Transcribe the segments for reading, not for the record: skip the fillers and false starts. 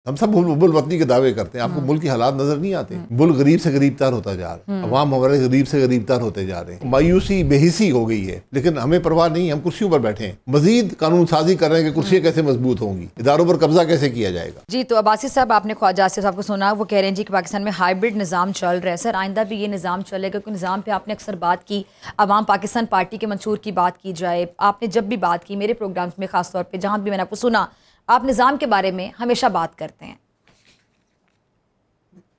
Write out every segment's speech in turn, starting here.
हम सब मुल्क वतनी के दावे करते हैं, आपको मुल्क की हालात नजर नहीं आते? मुल्क गरीब से गरीब तर होता जा रहा है, अवाम हमारे गरीब से गरीब तर होते जा रहे हैं, मायूसी बेहिसी हो गई है, लेकिन हमें परवाह नहीं, हम कुर्सियों पर बैठे हैं, मजीद कानून साजी कर रहे हैं कि कुर्सियां कैसे मजबूत होंगी, इदारों पर कब्जा कैसे किया जाएगा। जी, तो अब्बासी साहब, आपने ख्वाजा आसिफ साहब को सुना, वो कह रहे हैं जी कि पाकिस्तान में हाइब्रिड निज़ाम चल रहा है। सर, आइंदा भी ये निज़ाम चलेगा? क्योंकि निज़ाम पे आपने अक्सर बात की, अवाम पाकिस्तान पार्टी के मंशूर की बात की जाए, आपने जब भी बात की मेरे प्रोग्राम्स में खासतौर पर, जहाँ भी मैंने आपको सुना, आप निज़ाम के बारे में हमेशा बात करते हैं।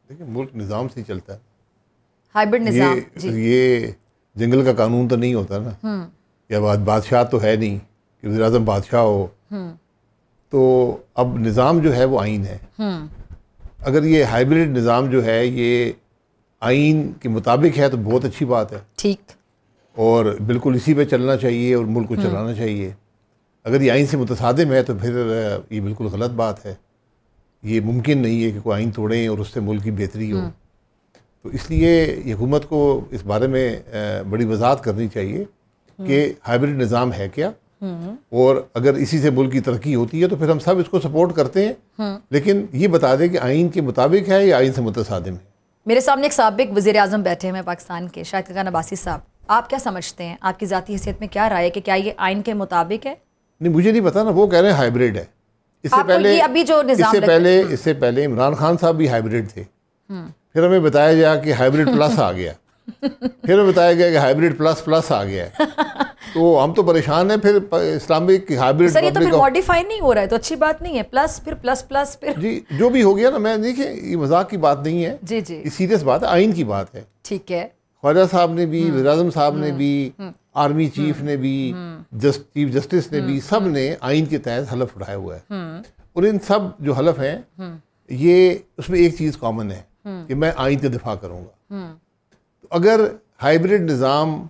देखिए, मुल्क निज़ाम से ही चलता है, हाइब्रिड निज़ाम। ये जंगल का कानून तो नहीं होता ना, या बादशाह तो है नहीं कि वज़ीर आज़म बादशाह हो। तो अब निज़ाम जो है वो आइन है। अगर ये हाइब्रिड निज़ाम जो है ये आइन के मुताबिक है तो बहुत अच्छी बात है, ठीक, और बिल्कुल इसी पे चलना चाहिए और मुल्क को चलाना चाहिए। अगर ये आइन से मुतसादिम है तो फिर ये बिल्कुल गलत बात है। ये मुमकिन नहीं है कि कोई आइन तोड़ें और उससे मुल्क की बेहतरी हो। तो इसलिए हुकूमत को इस बारे में बड़ी वजाहत करनी चाहिए कि हाइब्रिड निज़ाम है क्या, और अगर इसी से मुल्क की तरक्की होती है तो फिर हम सब इसको सपोर्ट करते हैं, लेकिन ये बता दें कि आइन के मुताबिक है या आइन से मुतसादिम है। मेरे सामने एक साबिक वज़ीर आज़म बैठे हैं पाकिस्तान के, शाहिद खान अब्बासी साहब, आप क्या समझते हैं, आपकी ज़ाती हैसियत में क्या राय है कि क्या ये आइन के मुताबिक है? नहीं, मुझे नहीं पता ना, वो कह रहे हैं हाइब्रिड है। इससे पहले इमरान खान साहब भी हाइब्रिड थे, फिर हमें बताया गया कि हाइब्रिड प्लस आ गया, फिर हमें बताया गया कि हाइब्रिड प्लस प्लस आ गया है। तो हम तो परेशान हैं। फिर इस्लामिक हाइब्रिड सर, ये तो फिर मॉडिफाई नहीं हो रहा है, तो अच्छी बात नहीं है। प्लस फिर प्लस प्लस फिर जी, जो भी हो गया ना, मैं देखिए ये मजाक की बात नहीं है जी जी, ये सीरियस बात है, आइन की बात है। ठीक है, ख्वाजा साहब ने भी, वज़ीर आज़म साहब ने भी, आर्मी चीफ ने भी, चीफ जस्टिस ने भी, सब ने आइन के तहत हलफ उठाया हुआ है। और इन सब जो हलफ हैं ये उसमें एक चीज़ कॉमन है कि मैं आइन का दिफा करूँगा। तो अगर हाइब्रिड निज़ाम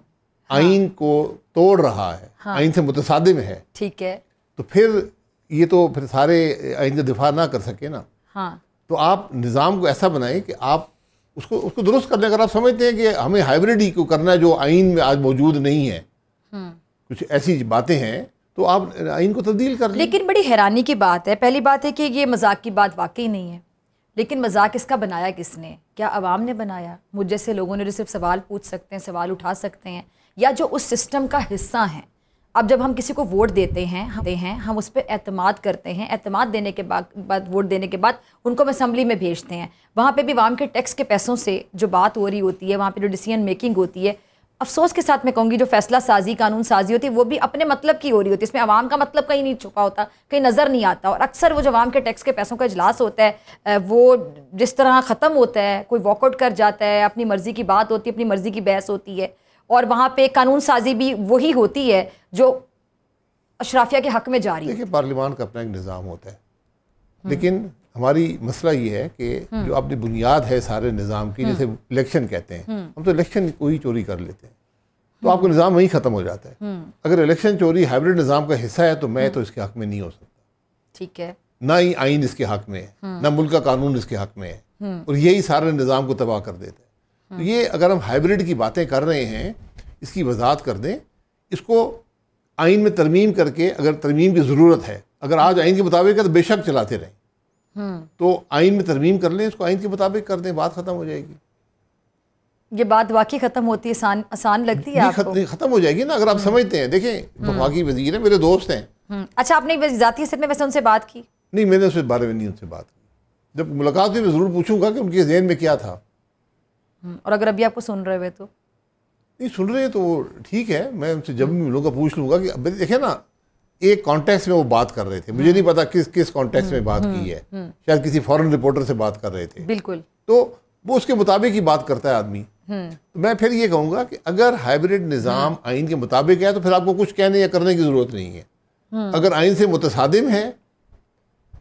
आइन को तोड़ रहा है, आइन से मुतसादिम है, ठीक है, तो फिर ये तो फिर सारे आइन का दिफा ना कर सके ना। तो आप निज़ाम को ऐसा बनाएं कि आप उसको दुरुस्त करने, अगर आप समझते हैं कि हमें हाइब्रिड ही को करना है जो आइन में आज मौजूद नहीं है, कुछ ऐसी बातें हैं, तो आप आइन को तब्दील कर लें। लेकिन बड़ी हैरानी की बात है, पहली बात है कि ये मजाक की बात वाकई नहीं है, लेकिन मजाक इसका बनाया किसने? क्या अवाम ने बनाया? मुझ जैसे लोगों ने जो सिर्फ सवाल पूछ सकते हैं, सवाल उठा सकते हैं, या जो उस सिस्टम का हिस्सा हैं। अब जब हम किसी को वोट देते हैं हम उस पर एतमाद करते हैं, एतमाद देने के बाद वोट देने के बाद उनको हम असम्बली में भेजते हैं, वहाँ पे भी अवाम के टैक्स के पैसों से जो बात हो रही होती है, वहाँ पे जो डिसीजन मेकिंग होती है, अफसोस के साथ मैं कहूँगी जो फैसला साजी, कानून साजी होती है, वो भी अपने मतलब की हो रही होती है, इसमें अवाम का मतलब कहीं नहीं छुपा होता, कहीं नज़र नहीं आता। और अक्सर वो जो अवाम के टैक्स के पैसों का इजलास होता है वो जिस तरह ख़त्म होता है, कोई वॉकआउट कर जाता है, अपनी मर्ज़ी की बात होती है, अपनी मर्ज़ी की बहस होती है, और वहाँ पे कानून साजी भी वही होती है जो अशराफिया के हक में जारी है। देखिए, पार्लियामान का अपना एक निज़ाम होता है, लेकिन हमारी मसला ये है कि जो अपनी बुनियाद है सारे निज़ाम की, जैसे इलेक्शन कहते हैं, हम तो इलेक्शन को ही चोरी कर लेते हैं, तो आपका निज़ाम वहीं ख़त्म हो जाता है। अगर इलेक्शन चोरी हाइब्रिड निज़ाम का हिस्सा है तो मैं तो इसके हक में नहीं हो सकता, ठीक है, ना ही आइन इसके हक में है, ना मुल्क का कानून इसके हक में है, और यही सारे निज़ाम को तबाह कर देता है। तो ये अगर हम हाइब्रिड की बातें कर रहे हैं, इसकी वजाहत कर दें, इसको आइन में तरमीम करके, अगर तरमीम की ज़रूरत है, अगर आज आइन के मुताबिक है तो बेशक चलाते रहें, तो आइन में तरमीम कर लें, इसको आइन के मुताबिक कर दें, बात ख़त्म हो जाएगी। ये बात वाकई ख़त्म होती है, आसान लगती है आपको? ख़त्म हो जाएगी ना, अगर आप समझते हैं। देखें, वफाकी वज़ीर है, मेरे दोस्त हैं। अच्छा, आपने ज़ाती हैसियत में वैसे उनसे बात की? नहीं, मैंने उस बारे में नहीं उनसे बात की। जब मुलाकात हुई मैं ज़रूर पूछूंगा कि उनके ज़हन में क्या था। और अगर अभी आपको सुन रहे हुए तो? नहीं सुन रहे तो ठीक है, मैं उनसे जब भी मिलूंगा पूछ लूंगा कि देखिए ना, एक कॉन्टेक्स्ट में वो बात कर रहे थे, मुझे नहीं पता किस कॉन्टेक्स्ट में बात की है, शायद किसी फॉरेन रिपोर्टर से बात कर रहे थे, बिल्कुल, तो वो उसके मुताबिक ही बात करता है आदमी। तो मैं फिर ये कहूँगा कि अगर हाइब्रिड निज़ाम आइन के मुताबिक है तो फिर आपको कुछ कहने या करने की ज़रूरत नहीं है। अगर आइन से मुतसादिम है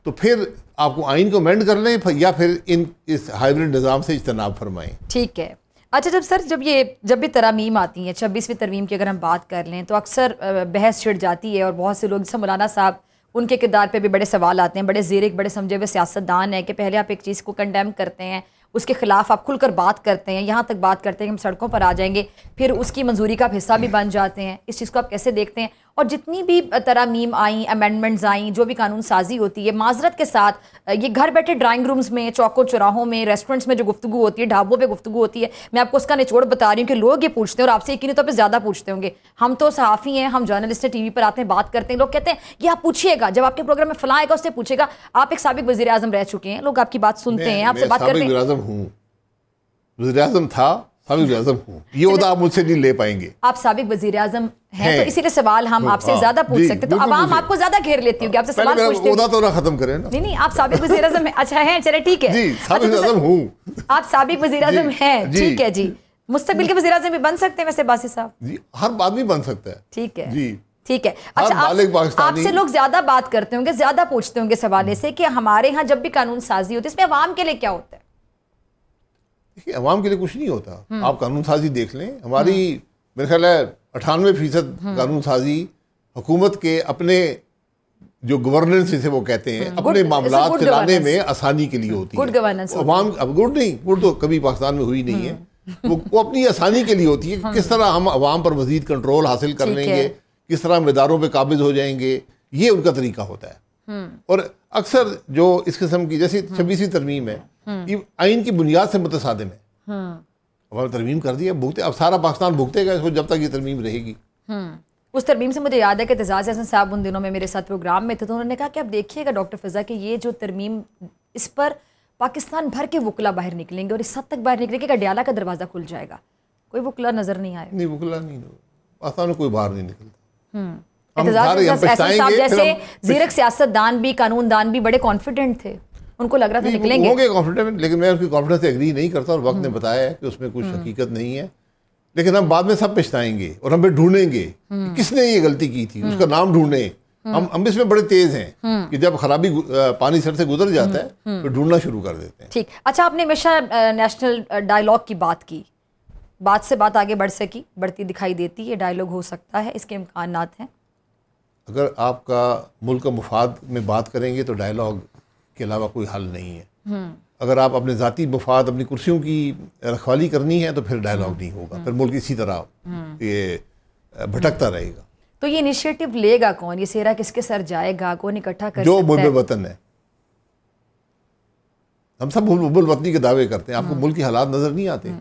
तो फिर आपको आइन को अमेंड कर लें या फिर इस हाइब्रिड निज़ाम से इज्तनाब फरमाएं। ठीक है। अच्छा, जब भी तरमीम आती हैं, 26वीं तरमीम की अगर हम बात कर लें तो अक्सर बहस छिड़ जाती है और बहुत से लोग, जैसे मौलाना साहब, उनके किरदार पे भी बड़े सवाल आते हैं, बड़े ज़ीरक, बड़े समझे हुए सियासतदान है कि पहले आप एक चीज़ को कंडेम करते हैं, उसके खिलाफ आप खुलकर बात करते हैं, यहाँ तक बात करते हैं कि हम सड़कों पर आ जाएंगे, फिर उसकी मंजूरी का आप हिस्सा भी बन जाते हैं। इस चीज़ को आप कैसे देखते हैं? और जितनी भी तरामीम आई, अमेंडमेंट्स आई, जो भी कानून साजी होती है, माजरत के साथ ये घर बैठे ड्राइंग रूम्स में, चौकों चौराहों में, रेस्टोरेंट्स में जो गुफ्तगू होती है, ढाबों पे गुफ्तगू होती है, मैं आपको उसका निचोड़ बता रही हूँ कि लोग ये पूछते हैं और आपसे यकीनी तौर पे ज़्यादा पूछते होंगे। हम तो सहाफ़ी हैं, हम जर्नलिस्ट हैं, टीवी पर आते हैं, बात करते हैं, लोग कहते हैं ये आप पूछिएगा, जब आपके प्रोग्राम में फलां आएगा उससे पूछेगा। आप एक साबिक वज़ीर आज़म रह चुके हैं, लोग आपकी बात सुनते हैं, आपसे बात करते हैं। वज़ीर आज़म था, साबिक आज़म हूँ, ये ओहदा आप मुझसे नहीं ले पाएंगे। आप साबिक वज़ीर आज़म हैं, तो इसीलिए सवाल हम आपसे ज्यादा पूछ सकते हैं। तो आवाम आपको ज्यादा घेर लेती होगी, आपसे सवाल पूछते हैं। ओहदा तो ना खत्म करें ना। नहीं, आप साबिक वज़ीर आज़म हैं। अच्छा है, चले ठीक है, जी साबिक वज़ीर आज़म हूँ। आप साबिक वज़ीर आज़म हैं, ठीक है जी। मुस्तकबिल के वज़ीर आज़म भी बन सकते हैं वैसे बासी साहब? जी, हर आदमी बन सकता है। ठीक है जी, ठीक है। अच्छा, आपसे लोग ज्यादा बात करते होंगे, ज्यादा पूछते होंगे सवाल से कि हमारे यहाँ जब भी कानून साजी होती है इसमें अवाम के लिए क्या होता है? देखिए, अवाम के लिए कुछ नहीं होता। आप कानून साजी देख लें, हमारी मेरे ख्याल है 98% कानून साजी हुकूमत के अपने जो गवर्नेंस जिसे वो कहते हैं, अपने मामलात चलाने में आसानी के लिए होती है। Good governance. अवाम अब गुड नहीं, गुड तो कभी पाकिस्तान में हुई नहीं है। वो अपनी आसानी के लिए होती है कि किस तरह हम अवाम पर मजीद कंट्रोल हासिल कर लेंगे, किस तरह हम इदारों पर काबिज हो जाएंगे, ये उनका तरीका होता है। और अक्सर जो इस किस्म की जैसे 26वीं तरमीम है, ये आइन की बुनियाद से मुतसादिम है। अब तरमीम कर दिया, भुगते, अब सारा पाकिस्तान भुगतेगा इसको जब तक ये तरमीम रहेगी। उस तरमीम से मुझे याद है कि एतजाज़ हसन साहब उन दिनों में मेरे साथ प्रोग्राम में थे, तो उन्होंने कहा कि अब देखिएगा डॉक्टर फ़िज़ा कि ये जो तरमीम, इस पर पाकिस्तान भर के वकला बाहर निकलेंगे और इस हद तक बाहर निकलेंगे कि अडयाला का दरवाज़ा खुल जाएगा। कोई वकला नजर नहीं आएगा। नहीं, वकला नहीं, पाकिस्तान में कोई बाहर नहीं निकलता। जैसे ज़ीरक सियासतदान भी, कानूनदान भी बड़े कॉन्फिडेंट थे, उनको लग रहा था निकलेंगे। होंगे कॉन्फिडेंट, लेकिन मैं उसकी कॉन्फिडेंस से एग्री नहीं करता और वक्त ने बताया है कि उसमें कुछ हकीकत नहीं है। लेकिन हम बाद में सब पछताएंगे और हम ढूंढेंगे किसने ये गलती की थी, उसका नाम ढूंढे। हम इसमें बड़े तेज हैं कि जब खराबी पानी सर से गुजर जाता है तो ढूंढना शुरू कर देते हैं। ठीक। अच्छा, आपने हमेशा नेशनल डायलॉग की बात की, बात से बात आगे बढ़ सकी, बढ़ती दिखाई देती है, डायलॉग हो सकता है, इसके इम्कानात हैं? अगर आपका मुल्क का मुफाद में बात करेंगे तो डायलॉग के अलावा कोई हल नहीं है। अगर आप अपने ज़ाती मुफाद, अपनी कुर्सियों की रखवाली करनी है तो फिर डायलॉग नहीं होगा, फिर मुल्क इसी तरह ये भटकता रहेगा। तो ये इनिशिएटिव लेगा कौन? ये सेहरा किसके सर जाएगा? कौन इकट्ठा कर जो सकता है? मुल्क वतन है। हम सब मुल्क वतनी के दावे करते हैं, आपको मुल्क की हालात नजर नहीं आते?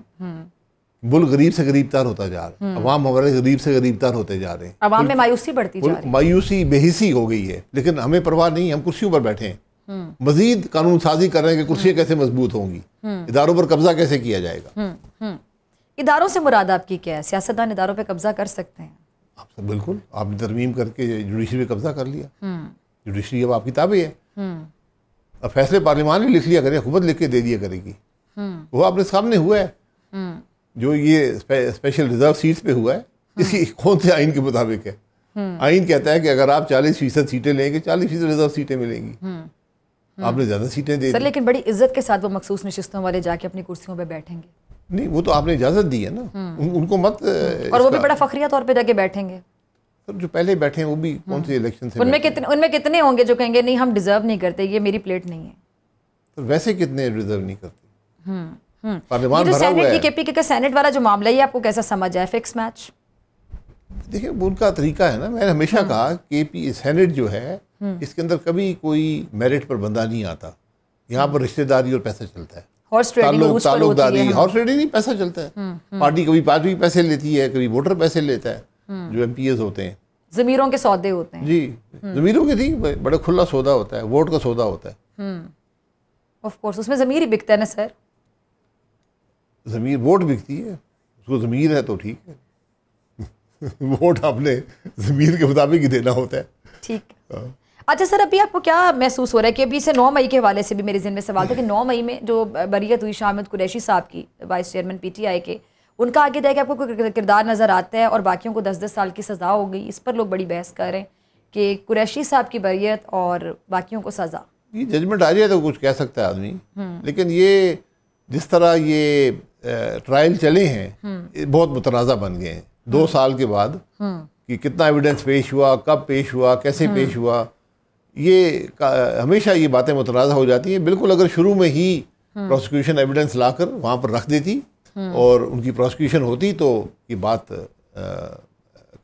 मुल्क गरीब से गरीब तर होता जा रहा है, अवाम हमारे गरीब से गरीब तर होते जा रहे हैं, अवाम में मायूसी बढ़ती जा रही है, मायूसी बेहिसी हो गई है। लेकिन हमें परवाह नहीं, हम कुर्सियों पर बैठे हैं, मजीद कानून साजी कर रहे हैं कि कुर्सियां कैसे मजबूत होंगी, इदारों पर कब्जा कैसे किया जाएगा। इदारों से मुराद आपकी क्या है? सियासतदान इदारों पर कब्जा कर सकते हैं? आपसे बिल्कुल, आपने तरमीम करके जुडिशरी पे कब्जा कर लिया, जुडिशरी अब आपकी ताबे है। अब फैसले पार्लियामान में लिख लिया करे, हुकूमत लिख के दे दिया करेगी। वो आपने सामने हुआ है, जो ये स्पेशल रिजर्व सीट्स पे हुआ है, इसी कौन से आइन के मुताबिक है? आइन कहता है कि अगर आप 40% सीटें लेंगे, 40% रिजर्व सीटें मिलेंगी। आपने ज्यादा सीटें दे दी। लेकिन बड़ी इज्जत के साथ वो मखसूस नशिस्तों वाले जाके अपनी कुर्सियों पे बैठेंगे। नहीं, वो तो आपने इजाजत दी है ना, उनको मत। और वो भी बड़ा फखरिया तौर पे जाके बैठेंगे। तो जो पहले बैठे हैं वो भी कौन से इलेक्शन से? उनमें कितने होंगे जो कहेंगे नहीं हम डिजर्व नहीं करते, ये मेरी प्लेट नहीं है? तो वैसे कितने डिजर्व नहीं करते? पार्लियामान भरा हुआ है। केपी के सेनेट वाला जो मामला है आपको कैसा समझ आया? Fix match? देखिए, उनका तरीका है ना, मैंने हमेशा कहा केपी सेनेट जो है इसके अंदर कभी कोई मेरिट पर बंदा नहीं आता। यहाँ पर रिश्तेदारी और पैसा चलता है, ताल्लुकदारी, हॉर्स ट्रेडिंग नहीं, पैसा चलता है। पार्टी कभी पार्टी पैसे लेती है, कभी वोटर पैसे लेता है, जो एमपीएस होते हैं। जमीरों के सौदे होते हैं। जी, जमीरों के नहीं, बड़ा खुला सौदा होता है, वोट का सौदा होता है। ऑफ कोर्स उसमें जमीर ही बिकता है ना सर। जमीर, वोट बिकती है, उसको जमीर है तो ठीक है। वोट आपने जमीर के मुताबिक ही देना होता है। ठीक। अच्छा सर, अभी आपको क्या महसूस हो रहा है कि अभी से 9 मई के हवाले से भी मेरे ज़हन में सवाल था कि 9 मई में जो बरियत हुई शाह अहमद कुरैशी साहब की, वाइस चेयरमैन पीटीआई के, उनका आगे जाके आपको कोई किरदार नज़र आता है और बाकियों को 10-10 साल की सज़ा हो गई? इस पर लोग बड़ी बहस कर रहे हैं कि कुरैशी साहब की बरियत और बाकियों को सज़ा। ये जजमेंट आ जाए तो कुछ कह सकता है आदमी, लेकिन ये जिस तरह ये ट्रायल चले हैं बहुत मुतनाज़ा बन गए हैं 2 साल के बाद, कि कितना एविडेंस पेश हुआ, कब पेश हुआ, कैसे पेश हुआ, ये हमेशा ये बातें मुतनाज़ा हो जाती हैं। बिल्कुल अगर शुरू में ही प्रोसिक्यूशन एविडेंस लाकर वहाँ पर रख देती और उनकी प्रोसिक्यूशन होती तो ये बात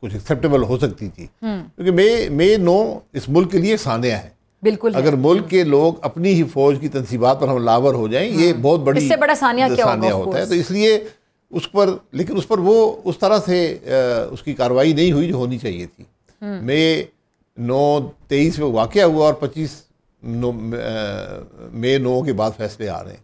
कुछ एक्सेप्टेबल हो सकती थी, क्योंकि मे 9 इस मुल्क के लिए सानिया है। बिल्कुल अगर मुल्क के लोग अपनी ही फौज की तनसीबात पर हमलावर हो जाएं, ये बहुत बड़ी इससे बड़ा सानिया क्या होता है। तो इसलिए उस पर, लेकिन उस पर वो उस तरह से उसकी कार्रवाई नहीं हुई जो होनी चाहिए थी। मई 9-23 में वाक़या हुआ और 25 मई 9 के बाद फैसले आ रहे हैं,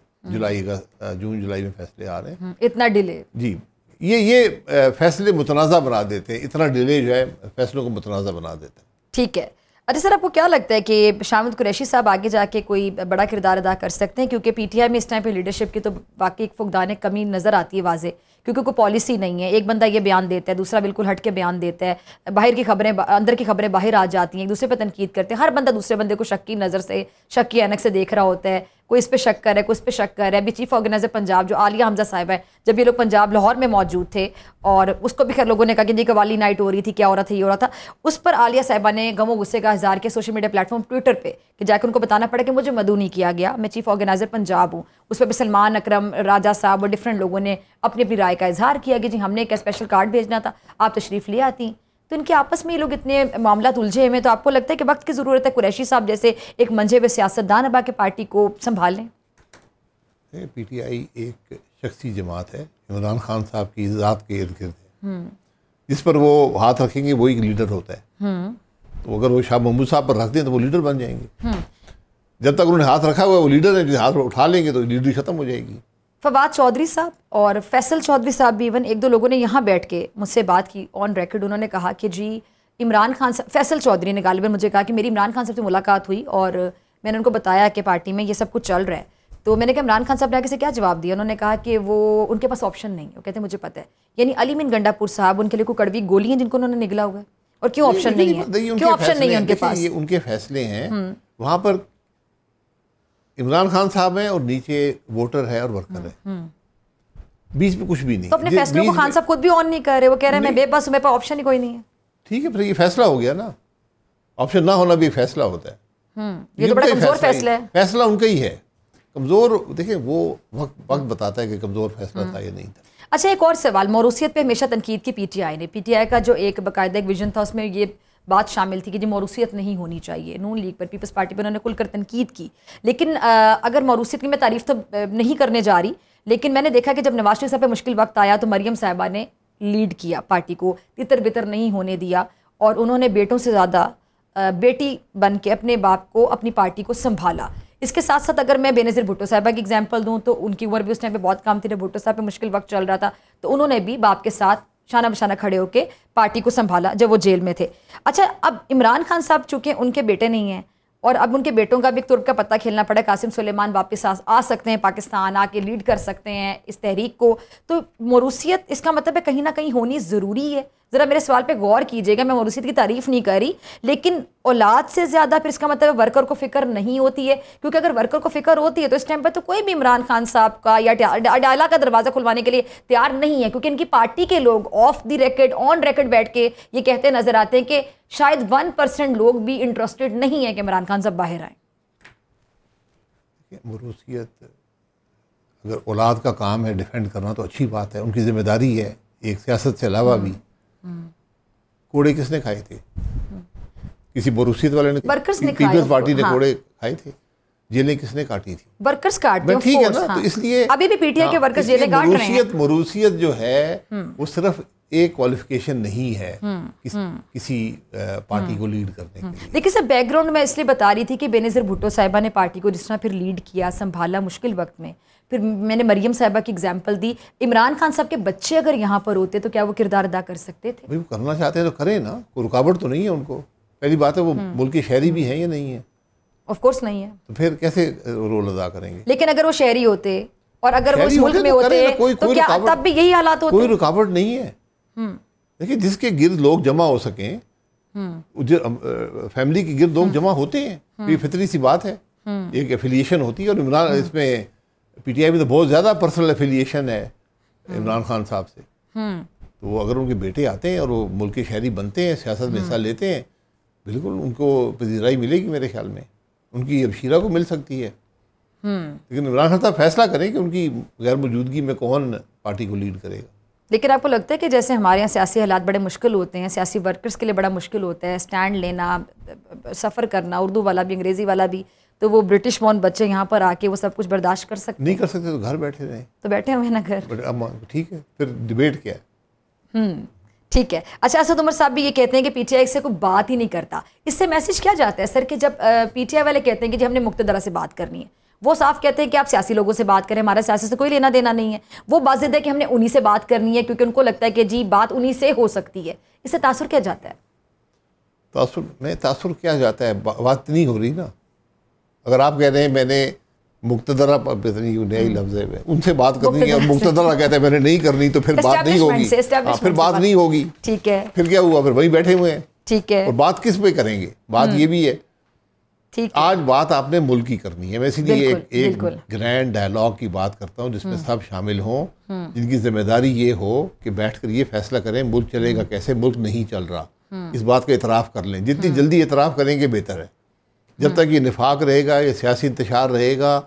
जून जुलाई में फैसले आ रहे हैं। इतना डिले जी, ये फैसले मुतनाज़ा बना देते हैं, इतना डिले जो है फैसलों को मुतनाज़ा बना देता है। ठीक है। अच्छा सर, आपको क्या लगता है कि शामिद कुरैशी साहब आगे जाके कोई बड़ा किरदार अदा कर सकते हैं? क्योंकि पीटीआई में इस टाइम पे लीडरशिप की तो वाकई एक फुकदान कमी नज़र आती है वाजे, क्योंकि कोई पॉलिसी नहीं है। एक बंदा ये बयान देता है, दूसरा बिल्कुल हट के बयान देता है, बाहर की खबरें अंदर की खबरें बाहर आ जाती हैं, एक दूसरे पर तनकीद करते हैं। हर बंदा दूसरे बंदे को शक की नज़र से, शक की ऐनक से देख रहा होता है। कोई इस पे शक कर रहा है, कोई इस पे शक कर रहा है। अभी चीफ ऑर्गेनाइजर पंजाब जो आलिया हमजा साहिब है, जब ये लोग पंजाब लाहौर में मौजूद थे और उसको भी खैर लोगों ने कहा कि जी कवाली नाइट हो रही थी, क्या हो रहा था, ये हो रहा था, उस पर आलिया साहिबा ने गमो गुस्से का इजहार किया सोशल मीडिया प्लेटफॉर्म ट्विटर पे कि जाकर उनको बताना पड़ा कि मुझे मदऊ नहीं किया गया, मैं चीफ ऑर्गेनाइजर पंजाब हूँ। उस पर भी सलमान अकरम, राजा साहब और डिफरेंट लोगों ने अपनी अपनी राय का इजहार किया कि जी हमने एक स्पेशल कार्ड भेजना था, आप तशरीफ ले आती। तो इनके आपस में ये लोग इतने मामला उलझे हुए, तो आपको लगता है कि वक्त की ज़रूरत है कुरैशी साहब जैसे एक मंझे हुए सियासतदान अब आके पार्टी को संभाल लें? पीटीआई एक शख्सी जमात है, इमरान खान साहब की ज़ात के इर्द गिर्द है, जिस पर वो हाथ रखेंगे वही लीडर होता है। तो अगर वो शाह महमूद साहब पर रख दें तो वो लीडर बन जाएंगे। जब तक उन्होंने हाथ रखा हुआ है वो लीडर है, हाथ उठा लेंगे तो लीडरी खत्म हो जाएगी। फवाद चौधरी साहब और फैसल चौधरी साहब भी, इवन एक दो लोगों ने यहाँ बैठ के मुझसे बात की ऑन रिकॉर्ड, उन्होंने कहा कि जी इमरान खान साहब, फैसल चौधरी ने गालिबन मुझे कहा कि मेरी इमरान खान साहब से मुलाकात हुई और मैंने उनको बताया कि पार्टी में ये सब कुछ चल रहा है। तो मैंने कहा इमरान खान साहब ने आगे से क्या जवाब दिया? उन्होंने कहा कि वो उनके पास ऑप्शन नहीं है, वो कहते हैं मुझे पता है। यानी अली मीन गंडापुर साहब, उनके लिए कोई कड़वी गोली है जिनको उन्होंने निगला हुआ है, और क्यों ऑप्शन नहीं है? क्यों ऑप्शन नहीं है उनके पास? ये उनके फैसले हैं, वहां पर इमरान खान साहब हैं और नीचे वोटर है और वर्कर है, बीच में कुछ भी नहीं। तो अपने फैसलों को खान साहब खुद भी ऑन नहीं कर रहे, वो कह रहे हैं मैं बेबस हूं, मेरे पास ऑप्शन ही कोई नहीं है। ठीक है, फिर ये फैसला हो गया ना, ऑप्शन ना होना भी एक फैसला होता है। ये तो बड़ा कमजोर फैसला है। फैसला उनका ही है कमजोर। देखिए वो वक्त बताता है कि कमजोर फैसला था या नहीं था। अच्छा, एक और सवाल, मौरूसियत पे हमेशा तनकीद की पीटीआई ने, पीटीआई का जो एक बाकायदा एक विजन था उसमें ये बात शामिल थी कि जी मौरूसियत नहीं होनी चाहिए। नून लीग पर, पीपल्स पार्टी पर उन्होंने खुलकर तनकीद की। लेकिन अगर मौरूसियत की मैं तारीफ तो नहीं करने जा रही, लेकिन मैंने देखा कि जब नवाज शरीफ साहब पे मुश्किल वक्त आया तो मरियम साहिबा ने लीड किया पार्टी को, तितर बितर नहीं होने दिया, और उन्होंने बेटों से ज़्यादा बेटी बन के अपने बाप को, अपनी पार्टी को संभाला। इसके साथ साथ अगर मैं बेनज़ीर भुट्टो साहिबा की एग्जांपल दूं तो उनकी उम्र भी उस टाइम पे बहुत कम थी, जब भुट्टो साहब पे मुश्किल वक्त चल रहा था, तो उन्होंने भी बाप के साथ शाना बशाना खड़े होकर पार्टी को संभाला जब वो जेल में थे। अच्छा, अब इमरान खान साहब चूँकि उनके बेटे नहीं हैं और अब उनके बेटों का भी एक तुर्क का पत्ता खेलना पड़ा, कासिम सुलेमान वापस आ सकते हैं पाकिस्तान, आके लीड कर सकते हैं इस तहरीक को, तो मौरूसियत इसका मतलब है कहीं ना कहीं होनी ज़रूरी है। ज़रा मेरे सवाल पे गौर कीजिएगा, मैं मौरूसियत की तारीफ़ नहीं कर रही, लेकिन औलाद से ज़्यादा फिर इसका मतलब वर्कर को फ़िक्र नहीं होती है, क्योंकि अगर वर्कर को फ़िक्र होती है तो इस टाइम पर तो कोई भी इमरान खान साहब का या अडाला का दरवाज़ा खुलवाने के लिए तैयार नहीं है, क्योंकि इनकी पार्टी के लोग of the record, on record बैठ के ये कहते नज़र आते हैं कि शायद 1% लोग भी इंटरेस्टेड नहीं है कि इमरान खान साहब बाहर आए। मौरूसियत अगर औलाद का काम है डिफेंड करना तो अच्छी बात है, उनकी जिम्मेदारी है, एक सियासत से अलावा भी। कोड़े किसने खाए थे? किसी मौरूसियत वाले ने, पीपल्स पार्टी ने कोड़े खाए थे। जेलें किसने काटी थी? वर्कर्स काटते हैं, ठीक है ना। तो इसलिए अभी भी पीटीआई के वर्कर्स जेलें काट रहे हैं। मौरूसियत जो है वो सिर्फ एक क्वालिफिकेशन नहीं है किसी पार्टी को लीड करने के लिए। देखिए सर, बैकग्राउंड में इसलिए बता रही थी कि बेनज़ीर भुट्टो साहिबा ने पार्टी को जिस तरह फिर लीड किया, संभाला मुश्किल वक्त में, फिर मैंने मरियम साहिबा की एग्जांपल दी। इमरान खान साहब के बच्चे अगर यहाँ पर होते तो क्या वो किरदार अदा कर सकते थे? भाई वो करना चाहते हैं तो करें ना, कोई रुकावट तो नहीं है उनको। पहली बात है वो मुल्क के शहरी भी हैं या नहीं है? ऑफ कोर्स नहीं है, तो फिर कैसे रोल अदा करेंगे? लेकिन अगर वो शहरी होते और अगर वो इस मुल्क में होते तो क्या तब भी यही हालात होते? कोई रुकावट नहीं है। देखिए जिसके गिर्द लोग जमा हो सकें, फैमिली के गिर्द लोग जमा होते हैं, ये फितरी सी बात है, एक एफिलिएशन होती है। और इमरान, इसमें पीटीआई में तो बहुत ज़्यादा पर्सनल एफिलिएशन है इमरान खान साहब से। तो वो अगर उनके बेटे आते हैं और वो मुल्क के शहरी बनते हैं, सियासत में हिस्सा लेते हैं, बिल्कुल उनको पजीराई मिलेगी मेरे ख्याल में, उनकी अबशीरा को मिल सकती है। लेकिन इमरान खान साहब फैसला करें कि उनकी गैर मौजूदगी में कौन पार्टी को लीड करेगा। लेकिन आपको लगता है कि जैसे हमारे यहाँ सियासी हालात बड़े मुश्किल होते हैं, सियासी वर्कर्स के लिए बड़ा मुश्किल होता है स्टैंड लेना, सफ़र करना, उर्दू वाला भी अंग्रेज़ी वाला भी, तो वो ब्रिटिश बॉर्न बच्चे यहाँ पर आके वो सब कुछ बर्दाश्त कर सकते? नहीं कर सकते तो घर बैठे रहें। तो बैठे हुए ना घर। ठीक है, फिर डिबेट क्या है? ठीक है। अच्छा, असद उमर साहब भी ये कहते हैं कि पीटीआई से कोई बात ही नहीं करता। इससे मैसेज क्या जाता है सर कि जब पीटीआई वाले कहते हैं कि जी हमने मुक्तदरा से बात करनी है, वो साफ कहते हैं कि आप सियासी लोगों से बात करें, हमारा सियासी से कोई लेना देना नहीं है। वो बाज़िद है कि हमने उन्हीं से बात करनी है क्योंकि उनको लगता है कि जी बात उन्हीं से हो सकती है। इससे तासुर क्या जाता है? तासुर क्या जाता है, बात नहीं हो रही ना। अगर आप कह रहे हैं मैंने मुक्तदरा, नई लफ्ज़ है, उनसे बात करनी है, मुक्तदरा कहते हैं मैंने नहीं करनी, तो फिर बात नहीं होगी। फिर बात नहीं होगी। ठीक है, फिर क्या हुआ? फिर वहीं बैठे हुए हैं। ठीक है, और बात किस पे करेंगे? बात ये भी है, ठीक, आज बात आपने मुल्क की करनी है। मैं इसीलिए एक ग्रैंड डायलॉग की बात करता हूँ जिसमें सब शामिल हों, जिनकी जिम्मेदारी ये हो कि बैठकर ये फैसला करें मुल्क चलेगा कैसे, मुल्क नहीं चल रहा, इस बात का इतराफ़ कर लें। जितनी जल्दी इतराफ़ करेंगे बेहतर है। जब तक ये निफाक रहेगा, ये सियासी इंतशार रहेगा,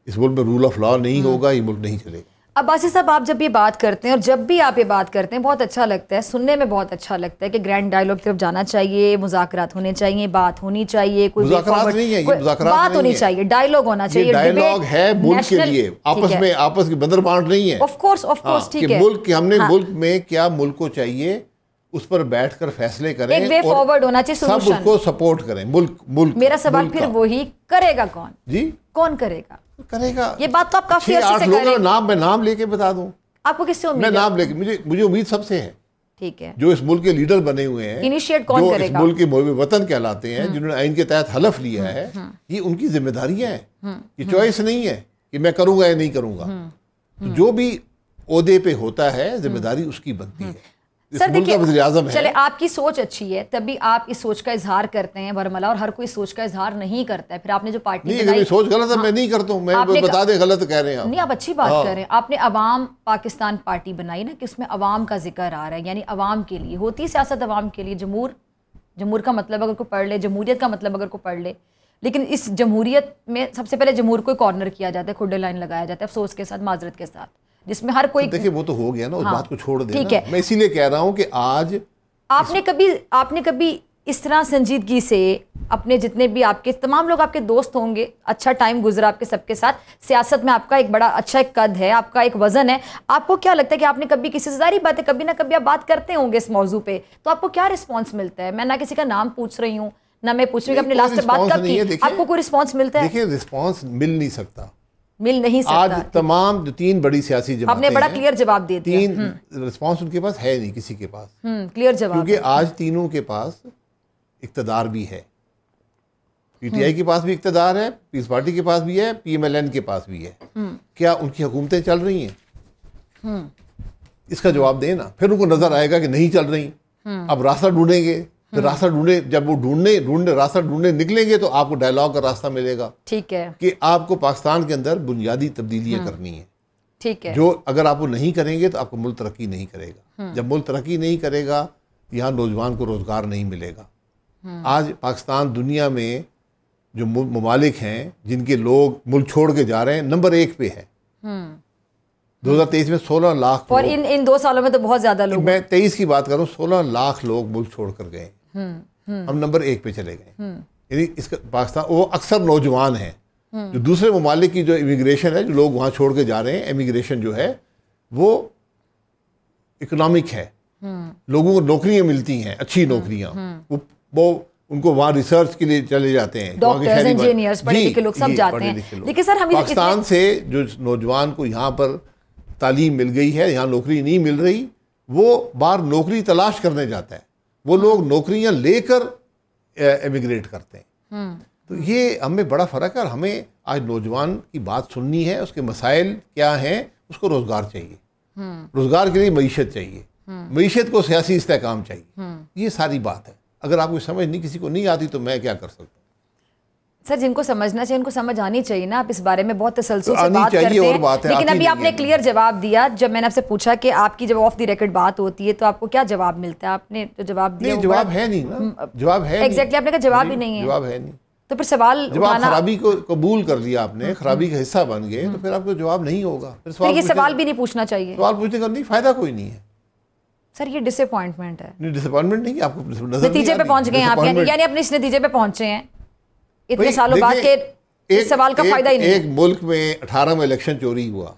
इस मुल्क में रूल ऑफ लॉ नहीं होगा, ये मुल्क नहीं चलेगा। अब्बासी साहब, आप जब ये बात करते हैं और जब भी आप ये बात करते हैं बहुत अच्छा लगता है, सुनने में बहुत अच्छा लगता है कि ग्रैंड डायलॉग की तरफ जाना चाहिए, मुज़ाकरात होने चाहिए, बात होनी चाहिए, कोई मुज़ाकरात नहीं है, ये मुज़ाकरात बात होनी चाहिए, डायलॉग होना चाहिए। डायलॉग है मुल्क के लिए, आपस की बंदर बांट नहीं है। ऑफ कोर्स, ठीक है। मुल्क हमने मुल्क में क्या मुल्क को चाहिए उस पर बैठकर फैसले करें, एक वे फॉरवर्ड होना चाहिए, सब उसको सपोर्ट करें। मुल्क मेरा सवाल फिर वही, करेगा कौन? जी, कौन करेगा? ये बात तो आप काफी अर्से से कर रहे हैं। मैं नाम लेके बता दूं आपको, किससे उम्मीद? मैं नाम लेके, मुझे उम्मीद सबसे है। ठीक है, जो इस मुल्क के लीडर बने हुए हैं, इनिशिएट कौन करेगा? इस मुल्क के मोहब्बे वतन कहलाते हैं, जिन्होंने आइन के तहत हलफ लिया है, ये उनकी जिम्मेदारियां हैं। ये चॉइस नहीं है कि मैं करूंगा या नहीं करूंगा। तो जो भी ओहदे पे होता है जिम्मेदारी उसकी बनती है। सर देखिए, चले आपकी सोच अच्छी है तभी आप इस सोच का इजहार करते हैं बरमला, और हर कोई सोच का इजहार नहीं करता है। फिर आपने जो पार्टी नहीं, अगर सोच गलत है मैं नहीं करता हूँ, मैं बता दे गलत कह रहे हैं आप। नहीं, आप अच्छी बात कर रहे हैं। आपने अवाम पाकिस्तान पार्टी बनाई ना कि उसमें अवाम का जिक्र आ रहा है, यानी अवाम के लिए होती है सियासत, अवाम के लिए। जमूर का मतलब अगर कोई पढ़ ले, जमहूरियत का मतलब अगर कोई पढ़ ले, लेकिन इस जमहूरियत में सबसे पहले जमहूर को कॉर्नर किया जाता है, खुडे लाइन लगाया जाता है, अफसोस के साथ, माजरत के साथ, जिसमें हर कोई देखिए वो तो हो गया ना, उस बात को छोड़ देना। ठीक है, मैं इसीलिए कह रहा हूं कि आज आपने कभी इस तरह संजीदगी से अपने जितने भी आपके तमाम लोग आपके दोस्त होंगे, अच्छा टाइम गुजरा आपके सबके साथ, सियासत में आपका एक बड़ा अच्छा एक कद है, आपका एक वजन है, आपको क्या लगता है कि आपने कभी किसी से, जारी बात है कभी ना कभी आप बात करते होंगे इस मौजू पे, तो आपको क्या रिस्पॉन्स मिलता है? मैं ना किसी का नाम पूछ रही हूँ, ना मैं पूछ रही हूँ अपने लास्ट बात कब की, आपको कोई रिस्पॉन्स मिलता है? देखिए, रिस्पॉन्स मिल नहीं सकता, मिल नहीं सकता। आज तमाम जो 3 बड़ी सियासी जमातें, आपने बड़ा क्लियर जवाब दे दिया। 3 रिस्पॉन्स उनके पास है नहीं, किसी के पास क्लियर जवाब, क्योंकि आज तीनों के पास इक्तदार भी है। पीटीआई के पास भी इक्तदार है, पीस पार्टी के पास भी है, पीएमएलएन के पास भी है। क्या उनकी हुकूमतें चल रही हैं? इसका जवाब देना, फिर उनको नजर आएगा कि नहीं चल रही। अब रास्ता ढूंढेंगे, फिर रास्ता ढूंढे, जब वो रास्ता ढूंढने निकलेंगे तो आपको डायलॉग का रास्ता मिलेगा। ठीक है, कि आपको पाकिस्तान के अंदर बुनियादी तब्दीलियां करनी है। ठीक है, जो अगर आप वो नहीं करेंगे तो आपको मुल्क तरक्की नहीं करेगा। जब मुल्क तरक्की नहीं करेगा, यहाँ नौजवान को रोजगार नहीं मिलेगा। आज पाकिस्तान दुनिया में जो ममालिक हैं जिनके लोग मुल्क छोड़ के जा रहे हैं, नंबर 1 पे है। 2023 में 16 लाख, और इन 2 सालों में तो बहुत ज्यादा लोग, मैं 23 की बात करूं, 16 लाख लोग मुल्क छोड़कर गए। हम नंबर 1 पे चले गए। यानी इसका पाकिस्तान, वो अक्सर नौजवान हैं। जो दूसरे ममालिक की जो इमिग्रेशन है, जो लोग वहाँ छोड़ के जा रहे हैं, इमिग्रेशन जो है वो इकोनॉमिक है। लोगों को नौकरियाँ मिलती हैं, अच्छी नौकरियाँ, वो उनको वहाँ रिसर्च के लिए चले जाते हैं, डॉक्टर्स, इंजीनियर्स, पढ़े लिखे लोग सब जाते हैं। लेकिन सर हम पाकिस्तान से जो नौजवान को यहाँ पर तालीम मिल गई है, यहाँ नौकरी नहीं मिल रही, वो बाहर नौकरी तलाश करने जाता है। वो लोग नौकरियां लेकर एमिग्रेट करते हैं। तो ये हमें बड़ा फ़र्क है। और हमें आज नौजवान की बात सुननी है, उसके मसाइल क्या हैं। उसको रोज़गार चाहिए, रोज़गार के लिए मईशत चाहिए, मईशत को सियासी इस्तेहकाम चाहिए। ये सारी बात है। अगर आपको समझ नहीं, किसी को नहीं आती, तो मैं क्या कर सकता हूँ? सर जिनको समझना चाहिए उनको समझ आनी चाहिए ना। आप इस बारे में बहुत तसल्सल से बात करते हैं, लेकिन अभी आपने क्लियर जवाब दिया। जब मैंने आपसे पूछा कि आपकी जब ऑफ द रिकॉर्ड बात होती है तो आपको क्या जवाब मिलता है, आपने तो जवाब दिया, जवाब है नहीं ना, जवाब है एग्जैक्टली, आपने कहा जवाब ही नहीं है, जवाब है नहीं। तो फिर सवाल जब आप खराबी को कबूल कर लिया, आपने खराबी का हिस्सा बन गए, तो फिर आपको जवाब नहीं होगा। फिर ये सवाल भी नहीं पूछना चाहिए, सवाल पूछने का नहीं फायदा कोई नहीं है। सर ये डिसअपॉइंटमेंट है। नहीं, डिसअपॉइंटमेंट नहीं, आपको नजर नतीजे पे पहुंच गए आप, यानी अपने इस नतीजे पे पहुंचे हैं इतने सालों बाद के इस सवाल का फायदा ही नहीं। एक मुल्क में 18 में इलेक्शन चोरी हुआ,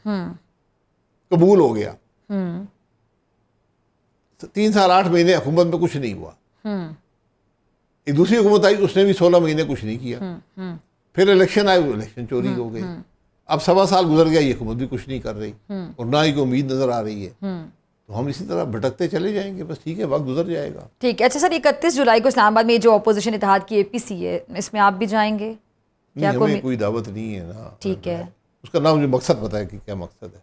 कबूल हो गया, 3 साल 8 महीने हुकूमत में कुछ नहीं हुआ। एक दूसरी हुकूमत आई, उसने भी 16 महीने कुछ नहीं किया। फिर इलेक्शन आए, इलेक्शन चोरी हो गई। अब 1.25 साल गुजर गया, ये हुकूमत भी कुछ नहीं कर रही और ना ही कोई उम्मीद नजर आ रही है। तो हम इसी तरह भटकते चले जाएंगे, बस ठीक है, वक्त गुजर जाएगा। ठीक है। अच्छा सर, 31 जुलाई को इस्लामाबाद में जो अपोजिशन इत्तेहाद की APC है, इसमें आप भी जाएंगे? क्या हमें कोई दावत नहीं है ना। ठीक है, उसका नाम मुझे मकसद पता है कि क्या मकसद है।